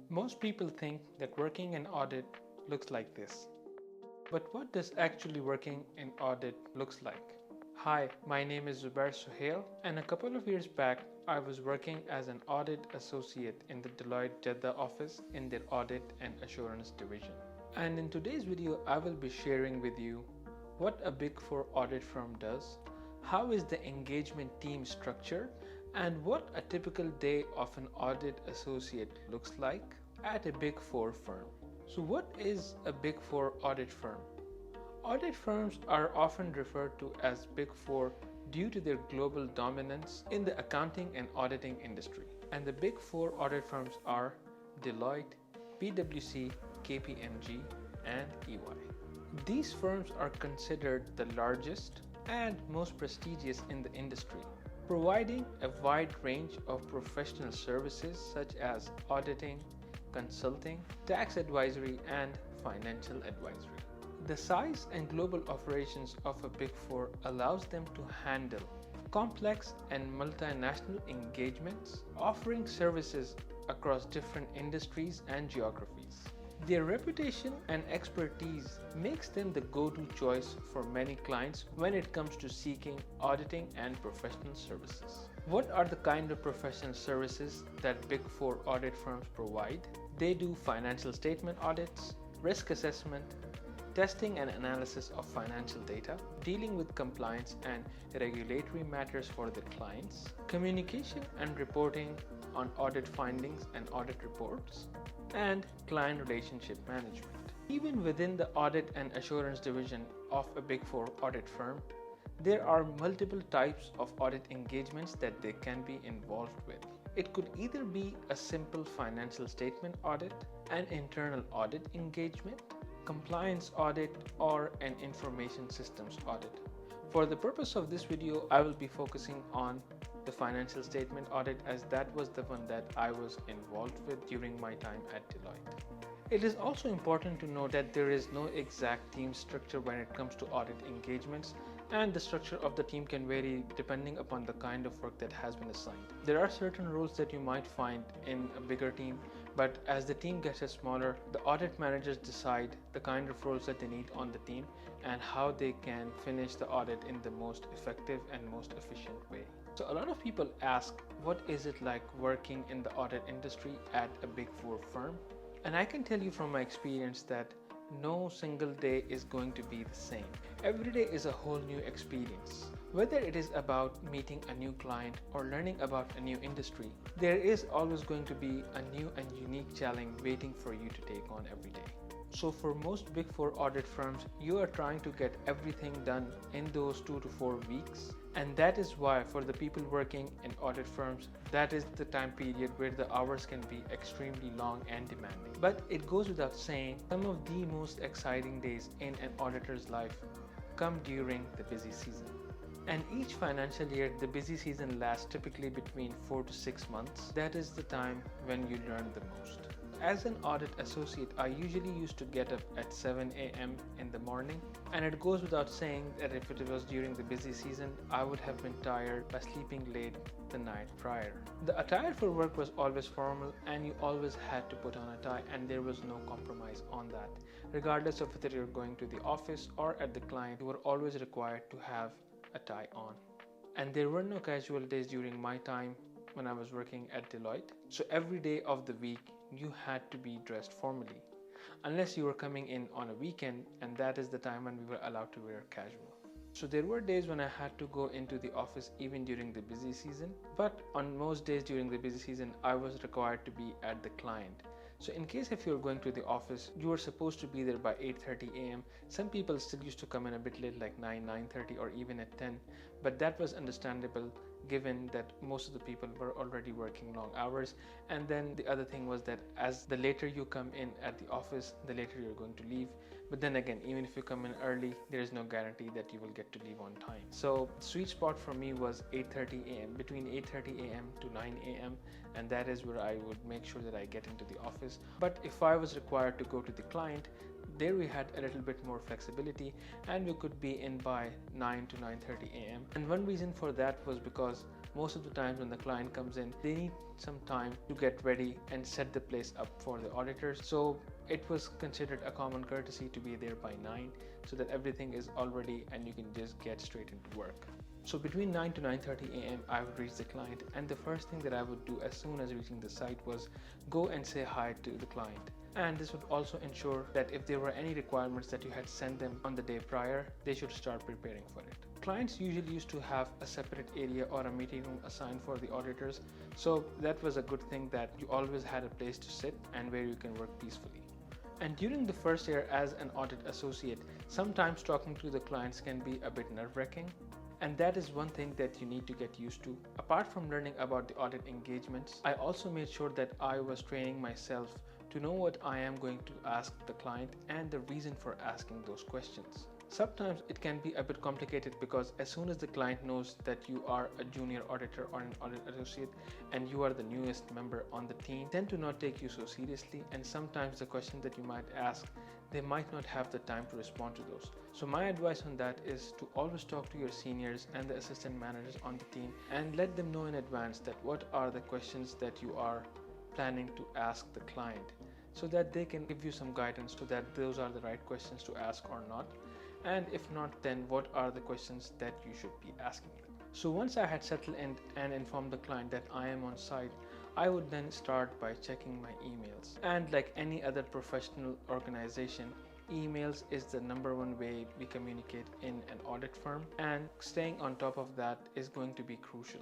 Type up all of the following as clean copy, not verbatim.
Most people think that working in audit looks like this. But what does actually working in audit looks like? Hi, my name is Zubair Suhail, and a couple of years back, I was working as an audit associate in the Deloitte Jeddah office in their audit and assurance division. And in today's video, I will be sharing with you what a Big Four audit firm does, how is the engagement team structured, and what a typical day of an audit associate looks like at a Big Four firm. So what is a Big Four audit firm? Audit firms are often referred to as Big Four due to their global dominance in the accounting and auditing industry. And the Big Four audit firms are Deloitte, PwC, KPMG, and EY. These firms are considered the largest and most prestigious in the industry, providing a wide range of professional services such as auditing, consulting, tax advisory, and financial advisory. The size and global operations of a Big Four allows them to handle complex and multinational engagements, offering services across different industries and geographies. Their reputation and expertise makes them the go-to choice for many clients when it comes to seeking auditing and professional services. What are the kind of professional services that Big Four audit firms provide? They do financial statement audits, risk assessment, testing and analysis of financial data, dealing with compliance and regulatory matters for their clients, communication and reporting on audit findings and audit reports, and client relationship management. Even within the audit and assurance division of a Big Four audit firm, there are multiple types of audit engagements that they can be involved with. It could either be a simple financial statement audit, an internal audit engagement, compliance audit, or an information systems audit. For the purpose of this video, I will be focusing on the financial statement audit as that was the one that I was involved with during my time at Deloitte. It is also important to note that there is no exact team structure when it comes to audit engagements, and the structure of the team can vary depending upon the kind of work that has been assigned. There are certain roles that you might find in a bigger team, but as the team gets smaller, the audit managers decide the kind of roles that they need on the team and how they can finish the audit in the most effective and most efficient way. So a lot of people ask, what is it like working in the audit industry at a Big Four firm? And I can tell you from my experience that no single day is going to be the same. Every day is a whole new experience. Whether it is about meeting a new client or learning about a new industry, there is always going to be a new and unique challenge waiting for you to take on every day. So for most Big Four audit firms, you are trying to get everything done in those 2 to 4 weeks. And that is why for the people working in audit firms, that is the time period where the hours can be extremely long and demanding. But it goes without saying, some of the most exciting days in an auditor's life come during the busy season. And each financial year, the busy season lasts typically between 4 to 6 months. That is the time when you learn the most. As an audit associate, I usually used to get up at 7 a.m. in the morning, and it goes without saying that if it was during the busy season, I would have been tired by sleeping late the night prior. The attire for work was always formal, and you always had to put on a tie, and there was no compromise on that. Regardless of whether you're going to the office or at the client, you were always required to have a tie on. And there were no casual days during my time when I was working at Deloitte. So every day of the week, you had to be dressed formally, unless you were coming in on a weekend, and that is the time when we were allowed to wear casual. So there were days when I had to go into the office even during the busy season, but on most days during the busy season, I was required to be at the client. So in case if you're going to the office, you were supposed to be there by 8:30 a.m. Some people still used to come in a bit late, like 9:30 or even at 10, but that was understandable given that most of the people were already working long hours. And then the other thing was that as the later you come in at the office, the later you're going to leave. But then again, even if you come in early, there is no guarantee that you will get to leave on time. So sweet spot for me was 8:30 a.m. between 8:30 a.m. to 9 a.m. and that is where I would make sure that I get into the office. But if I was required to go to the client, there we had a little bit more flexibility and we could be in by 9 to 9:30 a.m. And one reason for that was because most of the times when the client comes in, they need some time to get ready and set the place up for the auditors. So it was considered a common courtesy to be there by 9 so that everything is all ready and you can just get straight into work. So between 9 to 9:30 a.m. I would reach the client, and the first thing that I would do as soon as reaching the site was go and say hi to the client. And this would also ensure that if there were any requirements that you had sent them on the day prior, they should start preparing for it. Clients usually used to have a separate area or a meeting room assigned for the auditors, so that was a good thing that you always had a place to sit and where you can work peacefully. And during the first year as an audit associate, sometimes talking to the clients can be a bit nerve-wracking. And that is one thing that you need to get used to. Apart from learning about the audit engagements, I also made sure that I was training myself to know what I am going to ask the client and the reason for asking those questions. Sometimes it can be a bit complicated because as soon as the client knows that you are a junior auditor or an audit associate and you are the newest member on the team, tend to not take you so seriously, and sometimes the question that you might ask, they might not have the time to respond to those. So my advice on that is to always talk to your seniors and the assistant managers on the team and let them know in advance that what are the questions that you are planning to ask the client, so that they can give you some guidance so that those are the right questions to ask or not. And if not, then what are the questions that you should be asking them. So once I had settled in and informed the client that I am on site, I would then start by checking my emails. And like any other professional organization, emails is the number one way we communicate in an audit firm, and staying on top of that is going to be crucial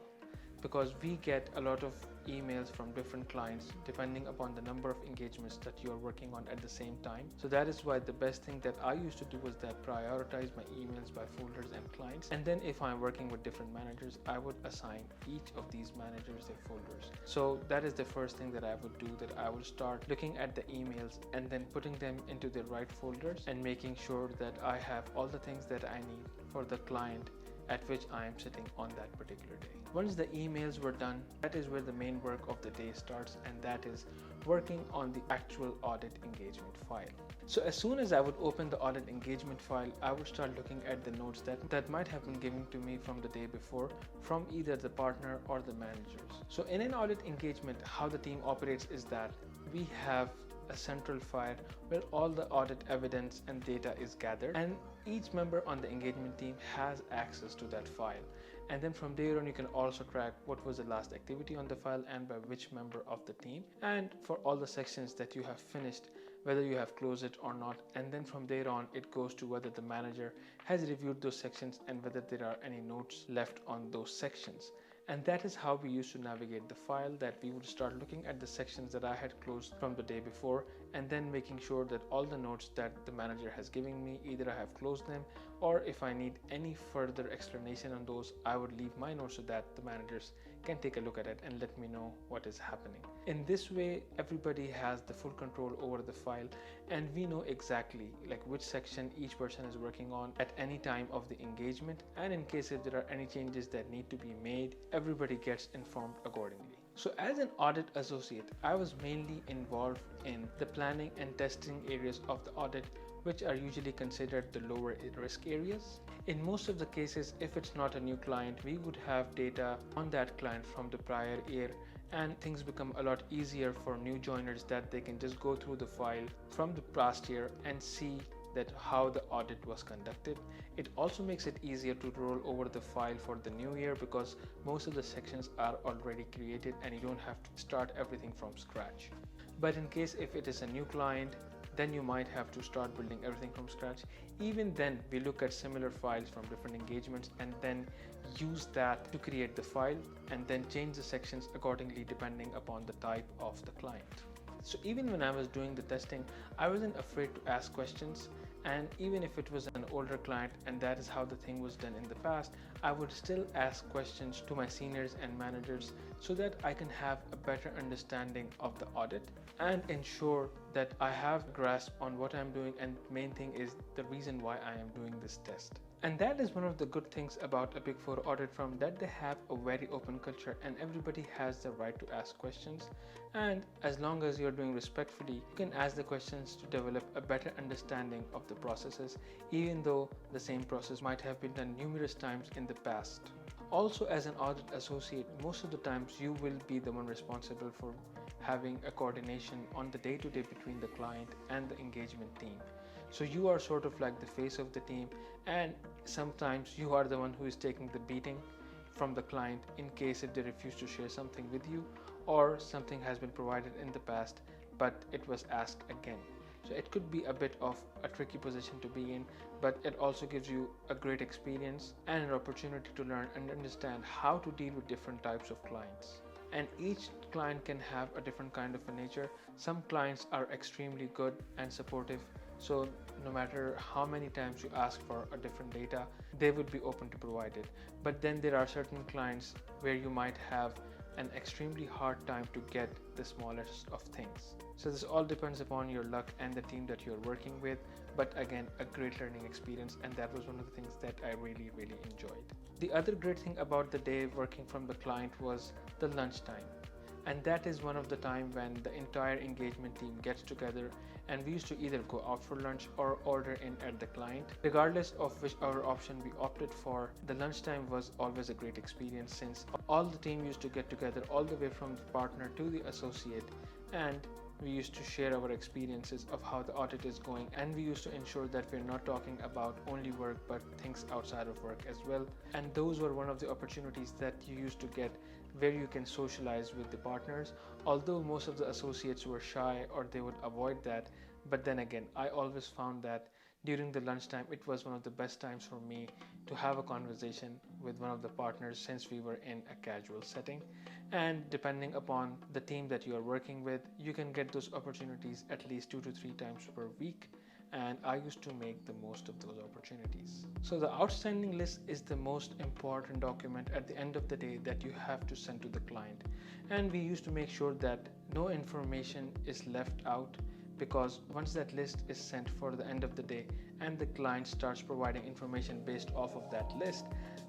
because we get a lot of emails from different clients depending upon the number of engagements that you're working on at the same time. So that is why the best thing that I used to do was that prioritize my emails by folders and clients, and then if I'm working with different managers, I would assign each of these managers their folders. So that is the first thing that I would do, that I would start looking at the emails and then putting them into the right folders and making sure that I have all the things that I need for the client at which I am sitting on that particular day. Once the emails were done, that is where the main work of the day starts, and that is working on the actual audit engagement file. So as soon as I would open the audit engagement file, I would start looking at the notes that might have been given to me from the day before from either the partner or the managers. So in an audit engagement, how the team operates is that we have a central file where all the audit evidence and data is gathered, and each member on the engagement team has access to that file. And then from there on, you can also track what was the last activity on the file and by which member of the team, and for all the sections that you have finished, whether you have closed it or not. And then from there on, it goes to whether the manager has reviewed those sections and whether there are any notes left on those sections. And that is how we used to navigate the file, that we would start looking at the sections that I had closed from the day before and then making sure that all the notes that the manager has given me, either I have closed them, or if I need any further explanation on those, I would leave my notes so that the managers can take a look at it and let me know what is happening. In this way, everybody has the full control over the file, and we know exactly like which section each person is working on at any time of the engagement, and in case if there are any changes that need to be made, everybody gets informed accordingly. So as an audit associate, I was mainly involved in the planning and testing areas of the audit, which are usually considered the lower risk areas. In most of the cases, if it's not a new client, we would have data on that client from the prior year, and things become a lot easier for new joiners that they can just go through the file from the past year and see that how the audit was conducted. It also makes it easier to roll over the file for the new year because most of the sections are already created and you don't have to start everything from scratch. But in case if it is a new client, then you might have to start building everything from scratch. Even then, we look at similar files from different engagements and then use that to create the file and then change the sections accordingly depending upon the type of the client. So even when I was doing the testing, I wasn't afraid to ask questions, and even if it was an older client and that is how the thing was done in the past, I would still ask questions to my seniors and managers so that I can have a better understanding of the audit and ensure that I have grasp on what I'm doing, and main thing is the reason why I am doing this test. And that is one of the good things about a Big Four audit firm, that they have a very open culture and everybody has the right to ask questions. And as long as you're doing respectfully, you can ask the questions to develop a better understanding of the processes, even though the same process might have been done numerous times in the past. Also, as an audit associate, most of the times you will be the one responsible for having a coordination on the day-to-day between the client and the engagement team. So you are sort of like the face of the team, and sometimes you are the one who is taking the beating from the client in case if they refuse to share something with you, or something has been provided in the past but it was asked again. So it could be a bit of a tricky position to be in, but it also gives you a great experience and an opportunity to learn and understand how to deal with different types of clients. And each client can have a different kind of a nature. Some clients are extremely good and supportive, so no matter how many times you ask for a different data, they would be open to provide it. But then there are certain clients where you might have an extremely hard time to get the smallest of things. So this all depends upon your luck and the team that you're working with, but again, a great learning experience, and that was one of the things that I really enjoyed. The other great thing about the day working from the client was the lunchtime. And that is one of the time when the entire engagement team gets together, and we used to either go out for lunch or order in at the client. Regardless of which our option we opted for, the lunchtime was always a great experience, since all the team used to get together all the way from the partner to the associate, and we used to share our experiences of how the audit is going, and we used to ensure that we're not talking about only work but things outside of work as well. And those were one of the opportunities that you used to get where you can socialize with the partners, although most of the associates were shy or they would avoid that. But then again, I always found that during the lunchtime it was one of the best times for me to have a conversation with one of the partners, since we were in a casual setting. And depending upon the team that you are working with, you can get those opportunities at least 2 to 3 times per week, and I used to make the most of those opportunities. So the outstanding list is the most important document at the end of the day that you have to send to the client, and we used to make sure that no information is left out, because once that list is sent for the end of the day and the client starts providing information based off of that list,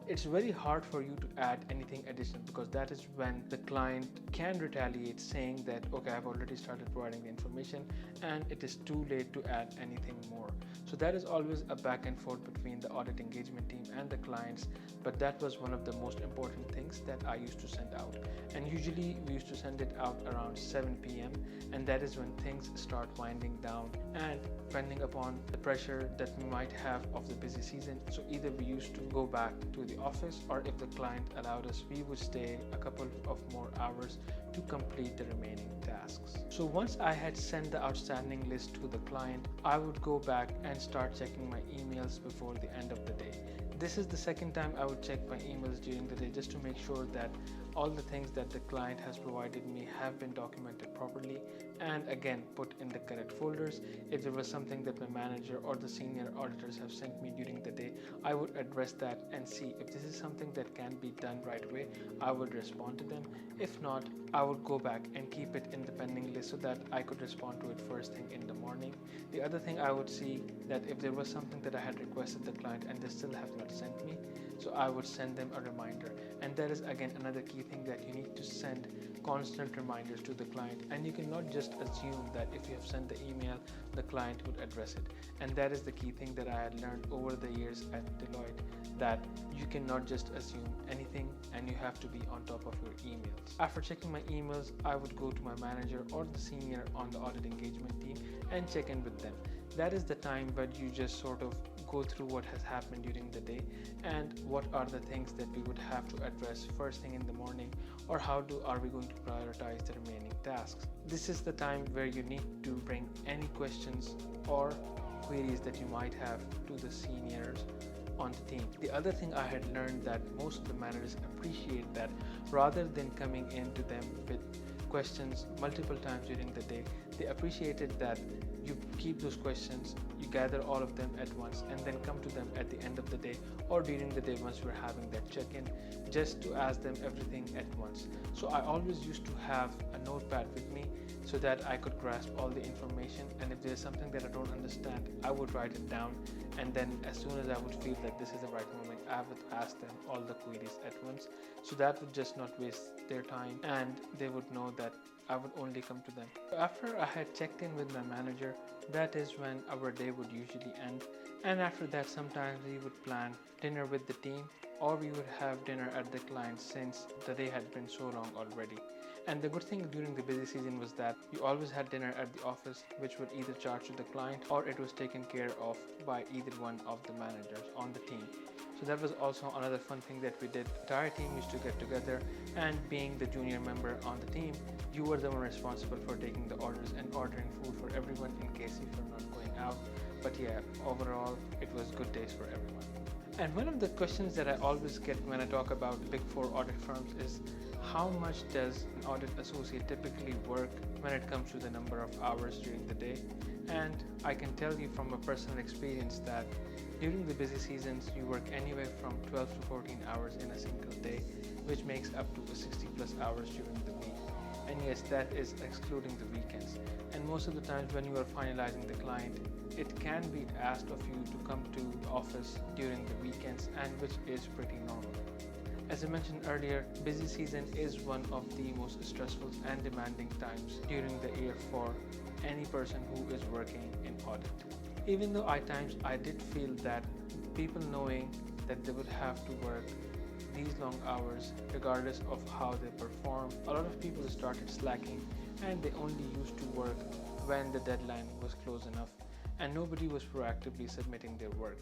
it's very hard for you to add anything additional, because that is when the client can retaliate, saying that okay, I've already started providing the information and it is too late to add anything more. So that is always a back and forth between the audit engagement team and the clients, but that was one of the most important things that I used to send out. And usually we used to send it out around 7 p.m. and that is when things start winding down, and depending upon the pressure that we might have of the busy season, so either we used to go back to the office, or if the client allowed us, we would stay a couple of more hours to complete the remaining tasks. So once I had sent the outstanding list to the client, I would go back and start checking my emails before the end of the day. This is the second time I would check my emails during the day, just to make sure that all the things that the client has provided me have been documented properly, and again put in the correct folders. If there was something that my manager or the senior auditors have sent me during the day, I would address that and see if this is something that can be done right away. I would respond to them. If not, I would go back and keep it in the pending list so that I could respond to it first thing in the morning. The other thing I would see that if there was something that I had requested the client and they still have not sent me, so I would send them a reminder. And that is again another key thing, that you need to send constant reminders to the client, and you cannot just assume that if you have sent the email the client would address it. And that is the key thing that I had learned over the years at Deloitte, that you cannot just assume anything and you have to be on top of your emails. After checking my emails, I would go to my manager or the senior on the audit engagement team and check in with them. That is the time where you just sort of go through what has happened during the day and what are the things that we would have to address first thing in the morning, or are we going to prioritize the remaining tasks. This is the time where you need to bring any questions or queries that you might have to the seniors on the team. The other thing I had learned, that most of the managers appreciate that rather than coming into them with questions multiple times during the day, they appreciated that you keep those questions, you gather all of them at once, and then come to them at the end of the day or during the day once we're having that check-in, just to ask them everything at once. So I always used to have a notepad with me so that I could grasp all the information, and if there's something that I don't understand, I would write it down, and then as soon as I would feel that this is the right moment, I would ask them all the queries at once. So that would just not waste their time, and they would know that I would only come to them. After I had checked in with my manager, that is when our day would usually end. And after that, sometimes we would plan dinner with the team, or we would have dinner at the client since the day had been so long already. And the good thing during the busy season was that you always had dinner at the office, which would either charge to the client or it was taken care of by either one of the managers on the team. So that was also another fun thing that we did. The entire team used to get together, and being the junior member on the team, you were the one responsible for taking the orders and ordering food for everyone in case if you're not going out. But yeah, overall, it was good days for everyone. And one of the questions that I always get when I talk about Big Four audit firms is how much does an audit associate typically work when it comes to the number of hours during the day? And I can tell you from a personal experience that during the busy seasons, you work anywhere from 12 to 14 hours in a single day, which makes up to 60 plus hours during the week. And yes, that is excluding the weekends. And most of the times when you are finalizing the client, it can be asked of you to come to the office during the weekends, and which is pretty normal. As I mentioned earlier, busy season is one of the most stressful and demanding times during the year for any person who is working in audit. Even though at times I did feel that people knowing that they would have to work these long hours regardless of how they perform, a lot of people started slacking and they only used to work when the deadline was close enough, and nobody was proactively submitting their work,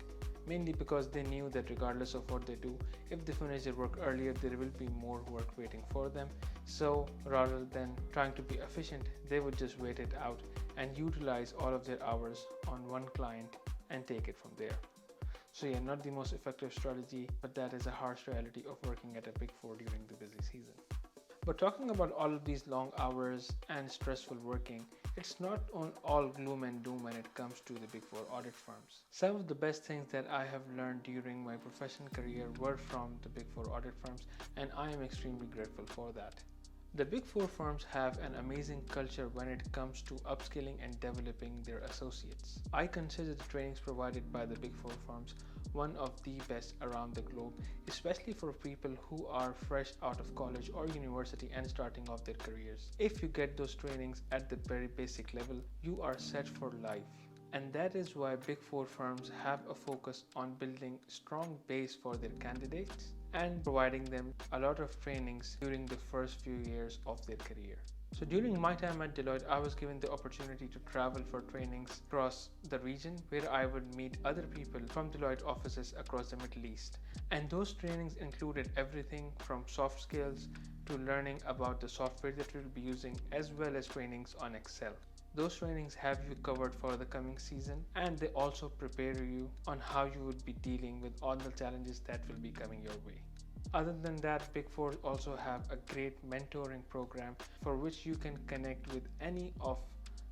mainly because they knew that regardless of what they do, if they finish their work earlier, there will be more work waiting for them. So rather than trying to be efficient, they would just wait it out and utilize all of their hours on one client and take it from there. So yeah, not the most effective strategy, but that is a harsh reality of working at a Big Four during the busy season. But talking about all of these long hours and stressful working, it's not all gloom and doom when it comes to the Big Four audit firms. Some of the best things that I have learned during my professional career were from the Big Four audit firms, and I am extremely grateful for that. The Big Four firms have an amazing culture when it comes to upskilling and developing their associates. I consider the trainings provided by the Big Four firms one of the best around the globe, especially for people who are fresh out of college or university and starting off their careers. If you get those trainings at the very basic level, you are set for life. And that is why Big Four firms have a focus on building strong base for their candidates and providing them a lot of trainings during the first few years of their career. So during my time at Deloitte, I was given the opportunity to travel for trainings across the region where I would meet other people from Deloitte offices across the Middle East. And those trainings included everything from soft skills to learning about the software that we'll be using, as well as trainings on Excel. Those trainings have you covered for the coming season, and they also prepare you on how you would be dealing with all the challenges that will be coming your way. Other than that, Big Four also have a great mentoring program for which you can connect with any of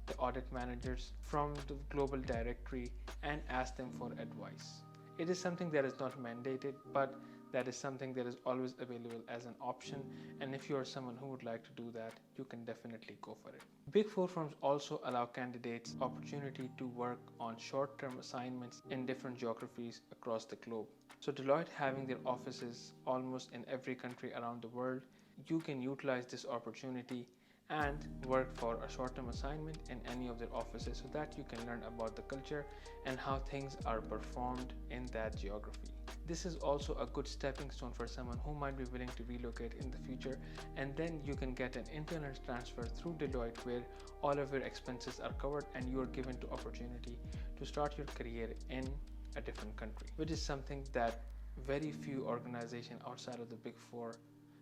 the audit managers from the global directory and ask them for advice. It is something that is not mandated, but that is something that is always available as an option, and if you are someone who would like to do that, you can definitely go for it. Big Four firms also allow candidates opportunity to work on short-term assignments in different geographies across the globe. So Deloitte having their offices almost in every country around the world, you can utilize this opportunity and work for a short-term assignment in any of their offices so that you can learn about the culture and how things are performed in that geography. This is also a good stepping stone for someone who might be willing to relocate in the future, and then you can get an internal transfer through Deloitte where all of your expenses are covered and you are given the opportunity to start your career in a different country, which is something that very few organizations outside of the Big Four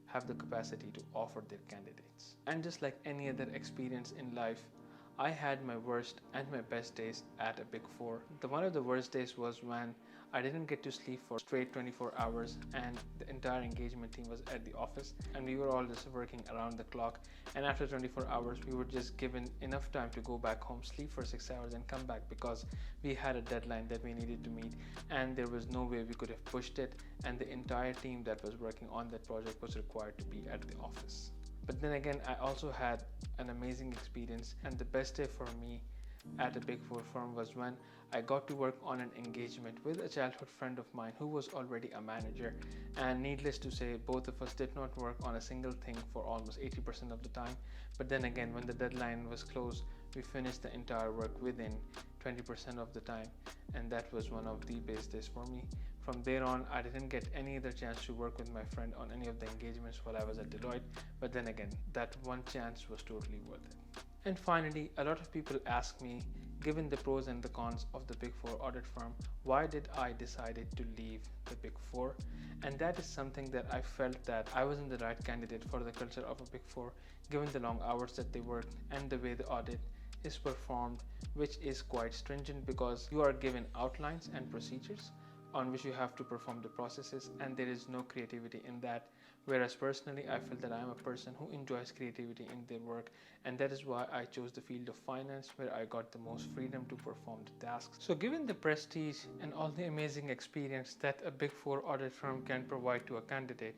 have the capacity to offer their candidates. And just like any other experience in life, I had my worst and my best days at a Big Four. One of the worst days was when I didn't get to sleep for straight 24 hours and the entire engagement team was at the office and we were all just working around the clock, and after 24 hours we were just given enough time to go back home, sleep for 6 hours and come back because we had a deadline that we needed to meet and there was no way we could have pushed it, and the entire team that was working on that project was required to be at the office. But then again, I also had an amazing experience, and the best day for me at a Big Four firm was when I got to work on an engagement with a childhood friend of mine who was already a manager. And needless to say, both of us did not work on a single thing for almost 80% of the time. But then again, when the deadline was close, we finished the entire work within 20% of the time. And that was one of the best days for me. From there on, I didn't get any other chance to work with my friend on any of the engagements while I was at Deloitte. But then again, that one chance was totally worth it. And finally, a lot of people ask me, given the pros and the cons of the Big Four audit firm, why did I decide to leave the Big Four? And that is something that I felt that I wasn't the right candidate for the culture of a Big Four, given the long hours that they work and the way the audit is performed, which is quite stringent because you are given outlines and procedures on which you have to perform the processes, and there is no creativity in that. Whereas personally, I feel that I am a person who enjoys creativity in their work, and that is why I chose the field of finance, where I got the most freedom to perform the tasks. So given the prestige and all the amazing experience that a Big Four audit firm can provide to a candidate,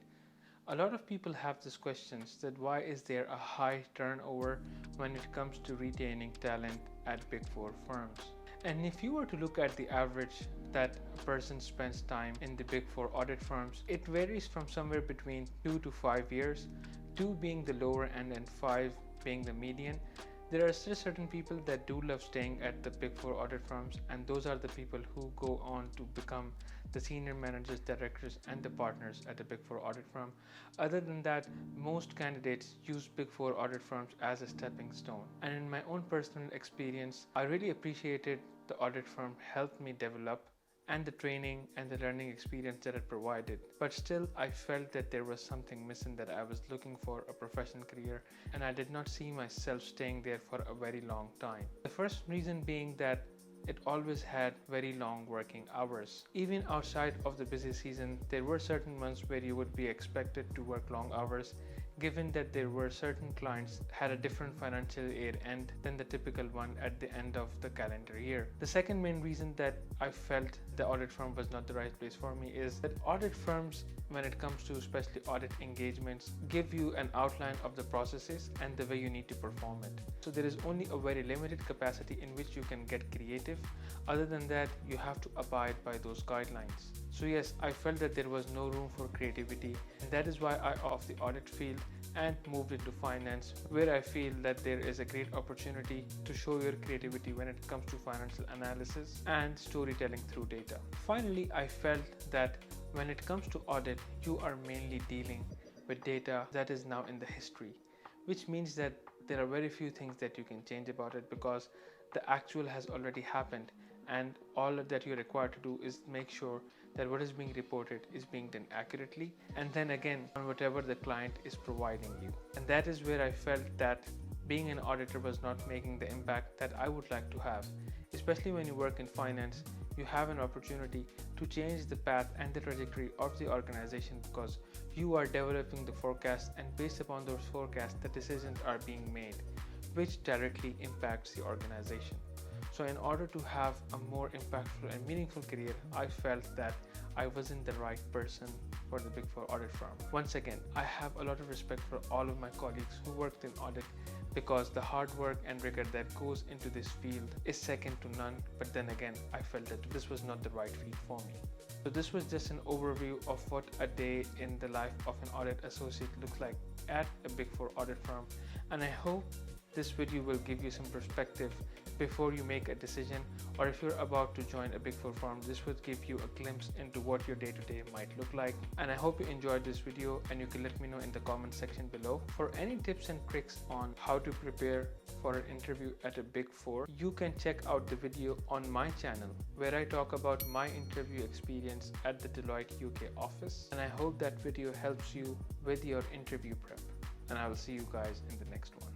a lot of people have these questions that why is there a high turnover when it comes to retaining talent at Big Four firms? And if you were to look at the average that a person spends time in the Big Four audit firms, it varies from somewhere between 2 to 5 years, 2 being the lower end and 5 being the median. There are still certain people that do love staying at the Big Four audit firms, and those are the people who go on to become the senior managers, directors, and the partners at the Big Four audit firm. Other than that, most candidates use Big Four audit firms as a stepping stone. And in my own personal experience, I really appreciated the audit firm helped me develop and the training and the learning experience that it provided. But still, I felt that there was something missing, that I was looking for a professional career, and I did not see myself staying there for a very long time. The first reason being that it always had very long working hours. Even outside of the busy season, there were certain months where you would be expected to work long hours, given that there were certain clients had a different financial year end than the typical one at the end of the calendar year. The second main reason that I felt the audit firm was not the right place for me is that audit firms, when it comes to especially audit engagements, give you an outline of the processes and the way you need to perform it. So there is only a very limited capacity in which you can get creative. Other than that, you have to abide by those guidelines. So yes, I felt that there was no room for creativity, and that is why I off the audit field and moved into finance, where I feel that there is a great opportunity to show your creativity when it comes to financial analysis and storytelling through data. Finally, I felt that when it comes to audit, you are mainly dealing with data that is now in the history, which means that there are very few things that you can change about it because the actual has already happened, and all that you're required to do is make sure that what is being reported is being done accurately, and then again on whatever the client is providing you. And that is where I felt that being an auditor was not making the impact that I would like to have. Especially when you work in finance, you have an opportunity to change the path and the trajectory of the organization because you are developing the forecast, and based upon those forecasts, the decisions are being made, which directly impacts the organization. So in order to have a more impactful and meaningful career, I felt that I wasn't the right person for the Big Four audit firm. Once again, I have a lot of respect for all of my colleagues who worked in audit because the hard work and rigor that goes into this field is second to none. But then again, I felt that this was not the right field for me. So this was just an overview of what a day in the life of an audit associate looks like at a Big Four audit firm. And I hope this video will give you some perspective before you make a decision, or if you're about to join a Big Four firm, this would give you a glimpse into what your day-to-day might look like. And I hope you enjoyed this video, and you can let me know in the comment section below. For any tips and tricks on how to prepare for an interview at a Big Four, you can check out the video on my channel where I talk about my interview experience at the Deloitte UK office. And I hope that video helps you with your interview prep. And I will see you guys in the next one.